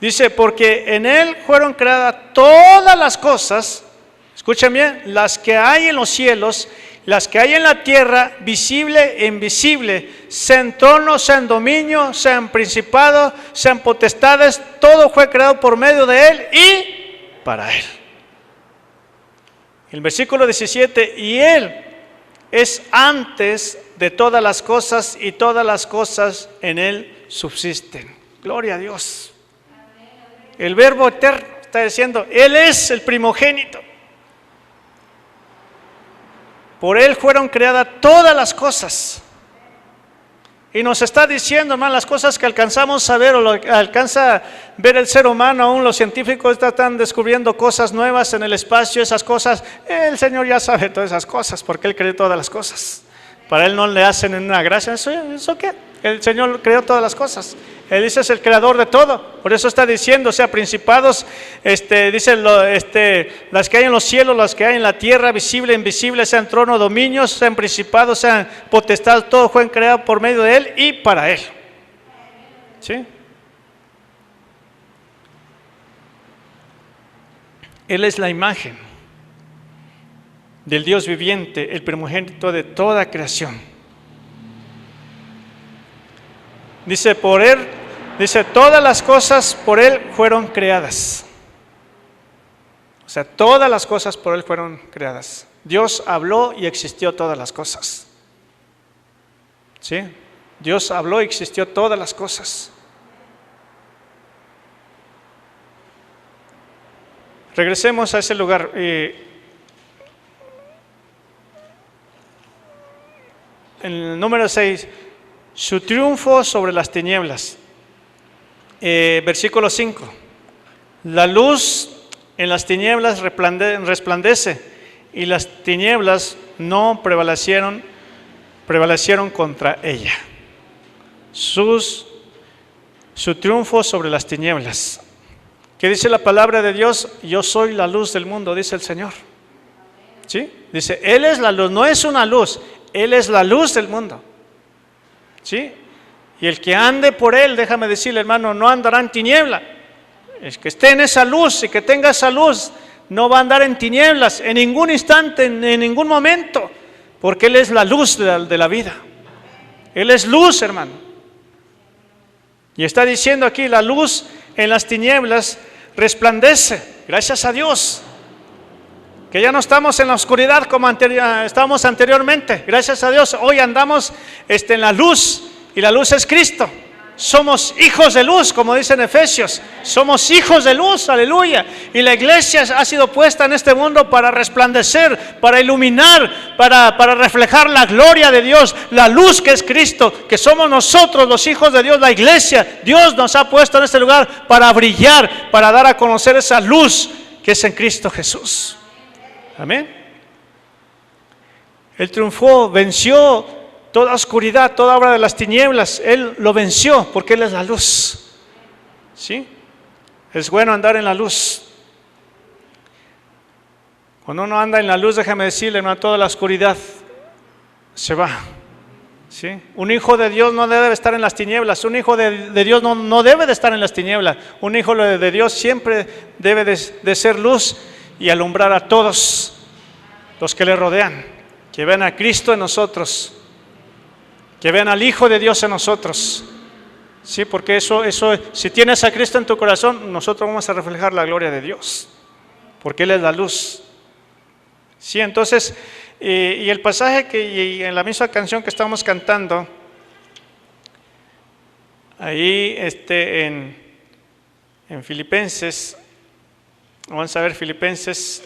Dice, porque en Él fueron creadas todas las cosas, escuchen bien, las que hay en los cielos, las que hay en la tierra, visible e invisible, sean tronos, sean dominios, sean principados, sean potestades, todo fue creado por medio de Él y para Él. El versículo 17, y Él es antes de todas las cosas y todas las cosas en Él subsisten. Gloria a Dios. El verbo eterno está diciendo, Él es el primogénito. Por Él fueron creadas todas las cosas. Y nos está diciendo, hermano, las cosas que alcanzamos a ver o lo que alcanza a ver el ser humano, aún los científicos están descubriendo cosas nuevas en el espacio, esas cosas, el Señor ya sabe todas esas cosas, porque Él creó todas las cosas. Para Él no le hacen una gracia, ¿eso qué? El Señor creó todas las cosas. Él dice es el creador de todo. Por eso está diciendo, o sea, principados, dice las que hay en los cielos, las que hay en la tierra, visible, invisible, sean tronos, dominios, sean principados, sean potestades, todo fue creado por medio de Él y para Él. ¿Sí? Él es la imagen del Dios viviente, el primogénito de toda creación. Dice, por Él, dice, todas las cosas por Él fueron creadas. O sea, todas las cosas por Él fueron creadas. Dios habló y existió todas las cosas. ¿Sí? Dios habló y existió todas las cosas. Regresemos a ese lugar. En el número 6, su triunfo sobre las tinieblas. Versículo 5. La luz en las tinieblas resplandece y las tinieblas no prevalecieron contra ella. Su triunfo sobre las tinieblas. ¿Qué dice la palabra de Dios? Yo soy la luz del mundo, dice el Señor. ¿Sí? Dice, Él es la luz, no es una luz, Él es la luz del mundo. ¿Sí? Y el que ande por Él, déjame decirle, hermano, no andará en tiniebla. Es que esté en esa luz y que tenga esa luz, no va a andar en tinieblas en ningún instante, en ningún momento, porque Él es la luz de la vida. Él es luz, hermano. Y está diciendo aquí, la luz en las tinieblas resplandece, gracias a Dios. Que ya no estamos en la oscuridad como estábamos anteriormente, gracias a Dios. Hoy andamos en la luz y la luz es Cristo. Somos hijos de luz, como dice en Efesios. Somos hijos de luz, aleluya. Y la iglesia ha sido puesta en este mundo para resplandecer, para iluminar, para reflejar la gloria de Dios, la luz que es Cristo, que somos nosotros los hijos de Dios, la iglesia. Dios nos ha puesto en este lugar para brillar, para dar a conocer esa luz que es en Cristo Jesús. Amén. Él triunfó, venció toda oscuridad, toda obra de las tinieblas. Él lo venció porque Él es la luz. ¿Sí? Es bueno andar en la luz. Cuando uno anda en la luz, déjame decirle, hermano, toda la oscuridad se va. ¿Sí? Un hijo de Dios no debe estar en las tinieblas. Un hijo de Dios no debe de estar en las tinieblas. Un hijo de Dios siempre debe de ser luz y alumbrar a todos los que le rodean, que vean a Cristo en nosotros, que vean al Hijo de Dios en nosotros. Sí, porque eso, si tienes a Cristo en tu corazón, nosotros vamos a reflejar la gloria de Dios, porque Él es la luz. Sí, entonces, y el pasaje y en la misma canción que estamos cantando, ahí en Filipenses, vamos a ver Filipenses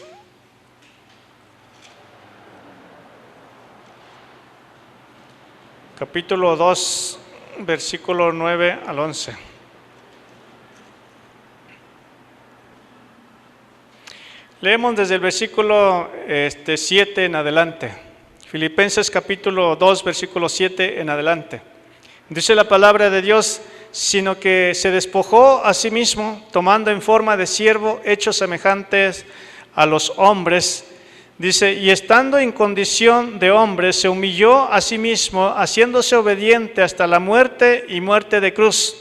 capítulo 2, versículo 9 al 11. Leemos desde el versículo 7 en adelante. Filipenses capítulo 2, versículo 7 en adelante. Dice la palabra de Dios: sino que se despojó a sí mismo, tomando en forma de siervo, hechos semejantes a los hombres. Dice, y estando en condición de hombre, se humilló a sí mismo, haciéndose obediente hasta la muerte y muerte de cruz.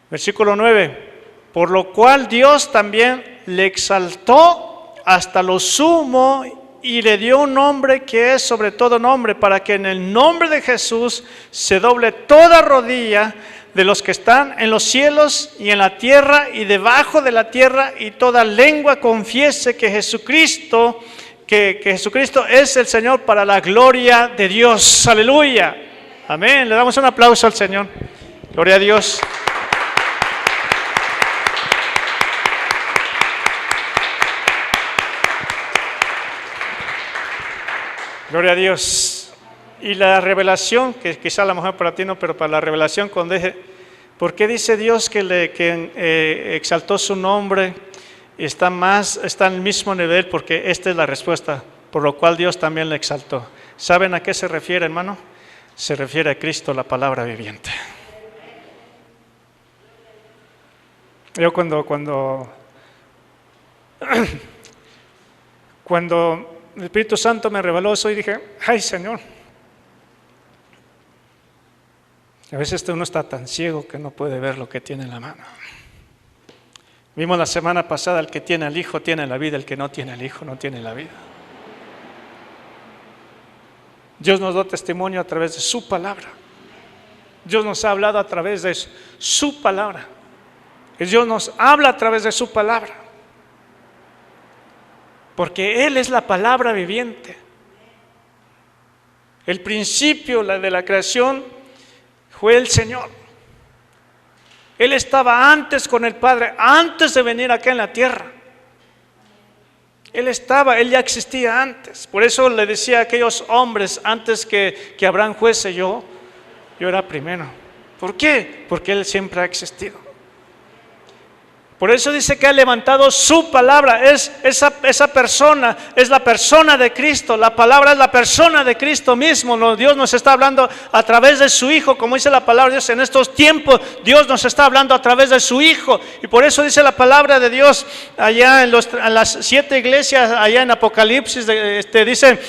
Versículo 9, por lo cual Dios también le exaltó hasta lo sumo y le dio un nombre que es sobre todo nombre, para que en el nombre de Jesús se doble toda rodilla de los que están en los cielos y en la tierra y debajo de la tierra, y toda lengua confiese que Jesucristo es el Señor, para la gloria de Dios. Aleluya. Amén. Le damos un aplauso al Señor. Gloria a Dios. Gloria a Dios. Y la revelación, que quizá a lo mejor para ti no, pero para la revelación, cuando dije, ¿por qué dice Dios que exaltó su nombre? Está al mismo nivel, porque esta es la respuesta, por lo cual Dios también le exaltó. ¿Saben a qué se refiere, hermano? Se refiere a Cristo, la palabra viviente. Yo cuando el Espíritu Santo me reveló eso y dije, ay Señor, a veces uno está tan ciego que no puede ver lo que tiene en la mano. Vimos la semana pasada, el que tiene al Hijo tiene la vida, el que no tiene al Hijo no tiene la vida. Dios nos da testimonio a través de su palabra. Dios nos ha hablado a través de su palabra. Dios nos habla a través de su palabra, porque Él es la palabra viviente. El principio de la creación fue el Señor. Él estaba antes con el Padre, antes de venir acá en la tierra. Él ya existía antes. Por eso le decía a aquellos hombres, antes que Abraham fuese, yo era primero. ¿Por qué? Porque Él siempre ha existido. Por eso dice que ha levantado su palabra. Esa persona es la persona de Cristo. La palabra es la persona de Cristo mismo. Dios nos está hablando a través de su Hijo. Como dice la palabra de Dios, en estos tiempos Dios nos está hablando a través de su Hijo. Y por eso dice la palabra de Dios allá en las 7 iglesias, allá en Apocalipsis, dice,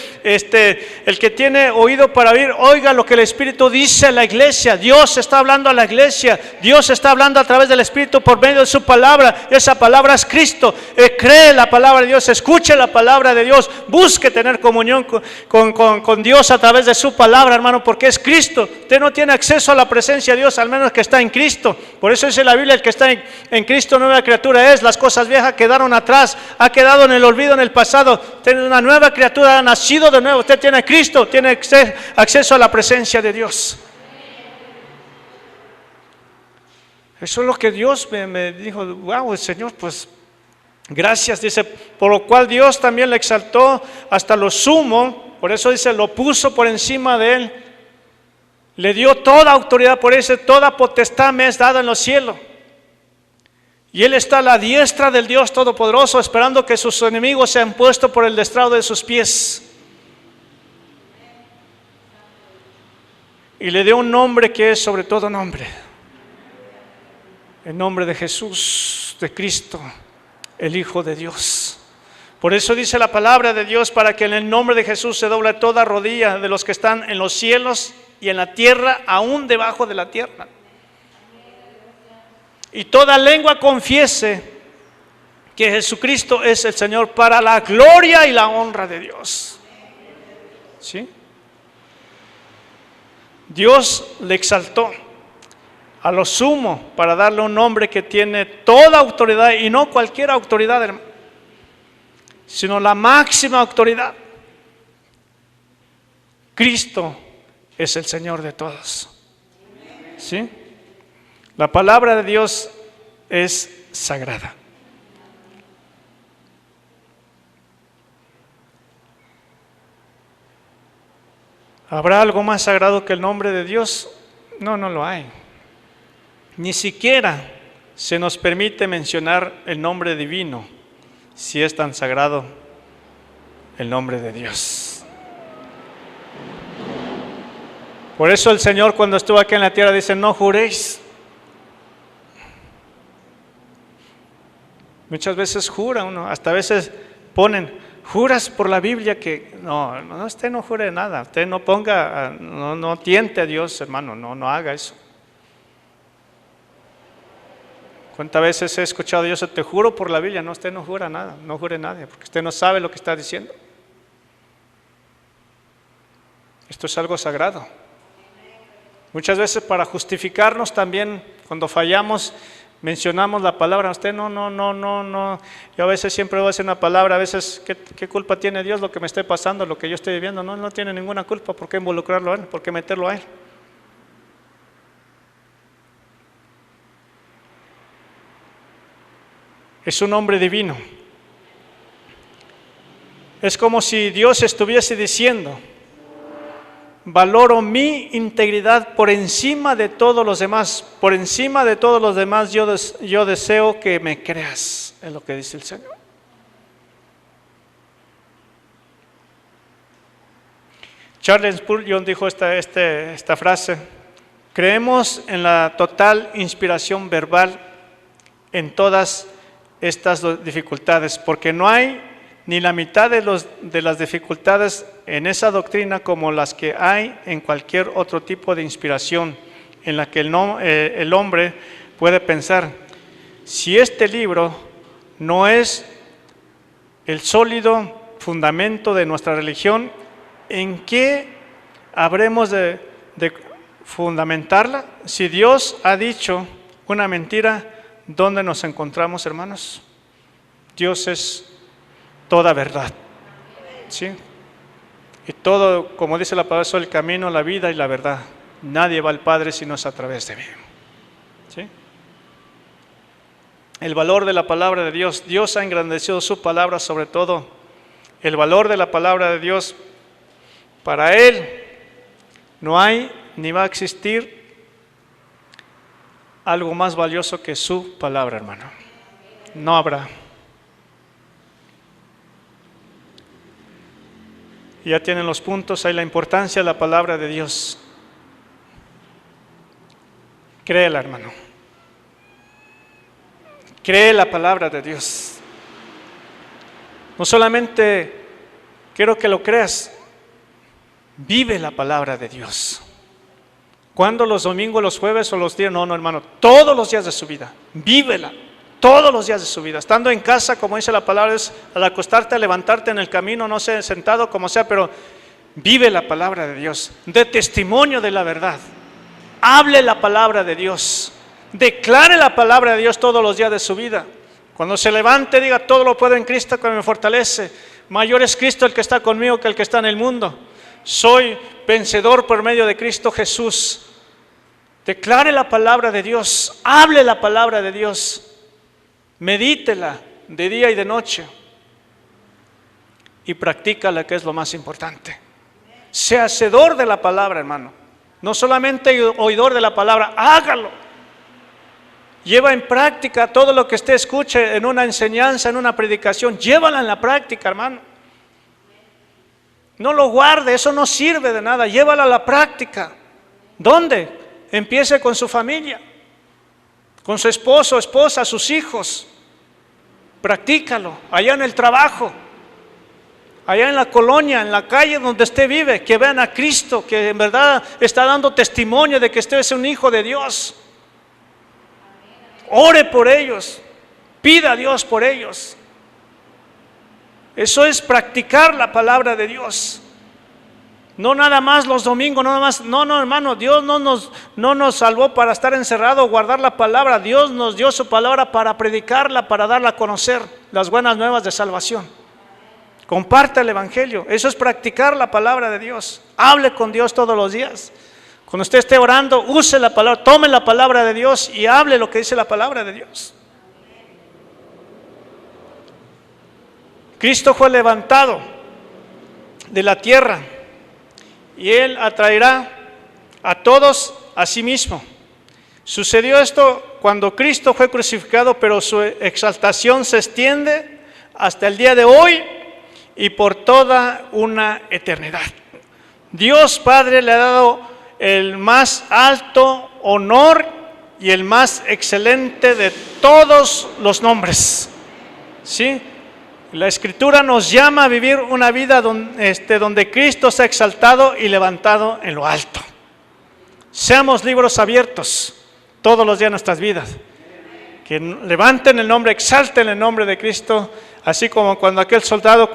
el que tiene oído para oír, oiga lo que el Espíritu dice a la iglesia. Dios está hablando a la iglesia. Dios está hablando a través del Espíritu por medio de su palabra. Esa palabra es Cristo. Cree la palabra de Dios, escuche la palabra de Dios, busque tener comunión con Dios a través de su palabra, hermano, porque es Cristo. Usted no tiene acceso a la presencia de Dios al menos que está en Cristo. Por eso dice la Biblia, el que está en Cristo nueva criatura es. Las cosas viejas quedaron atrás, ha quedado en el olvido, en el pasado. Usted es una nueva criatura, ha nacido de nuevo. Usted tiene a Cristo, tiene acceso a la presencia de Dios. Eso es lo que Dios me dijo. Wow, Señor, pues gracias. Dice, por lo cual Dios también le exaltó hasta lo sumo. Por eso dice, lo puso por encima de él. Le dio toda autoridad, por eso toda potestad me es dada en los cielos. Y él está a la diestra del Dios Todopoderoso, esperando que sus enemigos sean puestos por el estrado de sus pies. Y le dio un nombre que es sobre todo nombre. El nombre de Jesús, de Cristo, el Hijo de Dios. Por eso dice la palabra de Dios, para que en el nombre de Jesús se doble toda rodilla de los que están en los cielos y en la tierra, aún debajo de la tierra. Y toda lengua confiese que Jesucristo es el Señor, para la gloria y la honra de Dios. ¿Sí? Dios le exaltó a lo sumo para darle un nombre que tiene toda autoridad, y no cualquier autoridad, hermano, sino la máxima autoridad. Cristo es el Señor de todos. ¿Sí? La palabra de Dios es sagrada. ¿Habrá algo más sagrado que el nombre de Dios? No, no lo hay. Ni siquiera se nos permite mencionar el nombre divino, si es tan sagrado el nombre de Dios. Por eso el Señor, cuando estuvo aquí en la tierra, dice, no juréis. Muchas veces jura uno, hasta a veces ponen, juras por la Biblia que no, usted no jure nada, usted no ponga, no tiente a Dios, hermano, no haga eso. ¿Cuántas veces he escuchado yo, te juro por la Biblia? No, usted no jura nada, no jure nada, porque usted no sabe lo que está diciendo. Esto es algo sagrado. Muchas veces para justificarnos también, cuando fallamos, mencionamos la palabra. Usted no. Yo a veces siempre voy a decir una palabra, a veces, ¿qué culpa tiene Dios lo que me esté pasando, lo que yo estoy viviendo? No tiene ninguna culpa. ¿Por qué involucrarlo a Él? ¿Por qué meterlo a Él? Es un hombre divino. Es como si Dios estuviese diciendo, valoro mi integridad por encima de todos los demás. Por encima de todos los demás yo deseo que me creas, es lo que dice el Señor. Charles Spurgeon dijo esta frase: creemos en la total inspiración verbal en todas estas dificultades, porque no hay ni la mitad de las dificultades en esa doctrina como las que hay en cualquier otro tipo de inspiración en la que el hombre puede pensar. Si este libro no es el sólido fundamento de nuestra religión, ¿en qué habremos de fundamentarla? Si Dios ha dicho una mentira, ¿dónde nos encontramos, hermanos? Dios es toda verdad, ¿sí? Y todo, como dice la palabra, soy el camino, la vida y la verdad. Nadie va al Padre si no es a través de mí, ¿sí? El valor de la palabra de Dios. Dios ha engrandecido su palabra, sobre todo el valor de la palabra de Dios. Para Él no hay ni va a existir algo más valioso que su palabra, hermano. No habrá. Ya tienen los puntos, hay la importancia de la palabra de Dios. Créela, hermano. Cree la palabra de Dios. No solamente quiero que lo creas, vive la palabra de Dios. ¿Cuándo? ¿Los domingos, los jueves o los días? No, hermano, todos los días de su vida, vívela, todos los días de su vida. Estando en casa, como dice la palabra, es al acostarte, a levantarte en el camino, no sé, sentado, como sea, pero vive la palabra de Dios, dé testimonio de la verdad, hable la palabra de Dios, declare la palabra de Dios todos los días de su vida. Cuando se levante, diga, todo lo puedo en Cristo que me fortalece. Mayor es Cristo el que está conmigo que el que está en el mundo. Soy vencedor por medio de Cristo Jesús. Declare la palabra de Dios, hable la palabra de Dios, medítela de día y de noche y practícala, que es lo más importante. Sea hacedor de la palabra, hermano, no solamente oidor de la palabra, hágalo. Lleva en práctica todo lo que usted escuche en una enseñanza, en una predicación, llévala en la práctica, hermano. No lo guarde, eso no sirve de nada, llévala a la práctica. ¿Dónde? Empiece con su familia, con su esposo, esposa, sus hijos. Practícalo, allá en el trabajo, allá en la colonia, en la calle donde usted vive, que vean a Cristo, que en verdad está dando testimonio de que usted es un hijo de Dios. Ore por ellos, pida a Dios por ellos. Eso es practicar la palabra de Dios. No nada más los domingos, no, hermano, Dios no nos salvó para estar encerrado o guardar la palabra. Dios nos dio su palabra para predicarla, para darla a conocer, las buenas nuevas de salvación. Comparte el evangelio, eso es practicar la palabra de Dios. Hable con Dios todos los días. Cuando usted esté orando, use la palabra, tome la palabra de Dios y hable lo que dice la palabra de Dios. Cristo fue levantado de la tierra y Él atraerá a todos a sí mismo. Sucedió esto cuando Cristo fue crucificado, pero su exaltación se extiende hasta el día de hoy y por toda una eternidad. Dios Padre le ha dado el más alto honor y el más excelente de todos los nombres. ¿Sí? La Escritura nos llama a vivir una vida donde Cristo se ha exaltado y levantado en lo alto. Seamos libros abiertos todos los días de nuestras vidas. Que levanten el nombre, exalten el nombre de Cristo, así como cuando aquel soldado,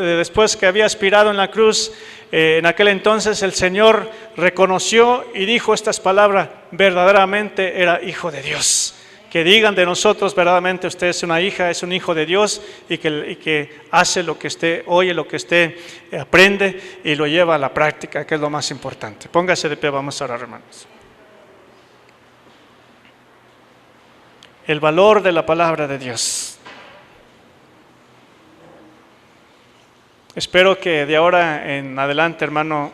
después que había expirado en la cruz, en aquel entonces el Señor reconoció y dijo estas palabras: verdaderamente era hijo de Dios. Que digan de nosotros: verdaderamente usted es una hija, es un hijo de Dios, y que hace lo que usted oye, lo que usted aprende y lo lleva a la práctica, que es lo más importante. Póngase de pie, vamos a orar, hermanos. El valor de la palabra de Dios. Espero que de ahora en adelante, hermano,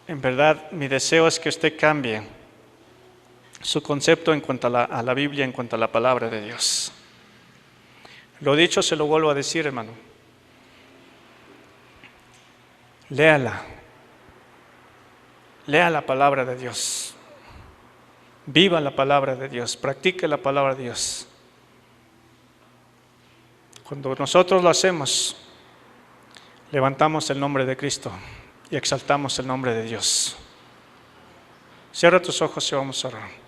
en verdad mi deseo es que usted cambie su concepto en cuanto a la Biblia, en cuanto a la palabra de Dios. Lo dicho, se lo vuelvo a decir, hermano. Léala. Lea la palabra de Dios. Viva la palabra de Dios. Practique la palabra de Dios. Cuando nosotros lo hacemos, levantamos el nombre de Cristo y exaltamos el nombre de Dios. Cierra tus ojos y vamos a orar.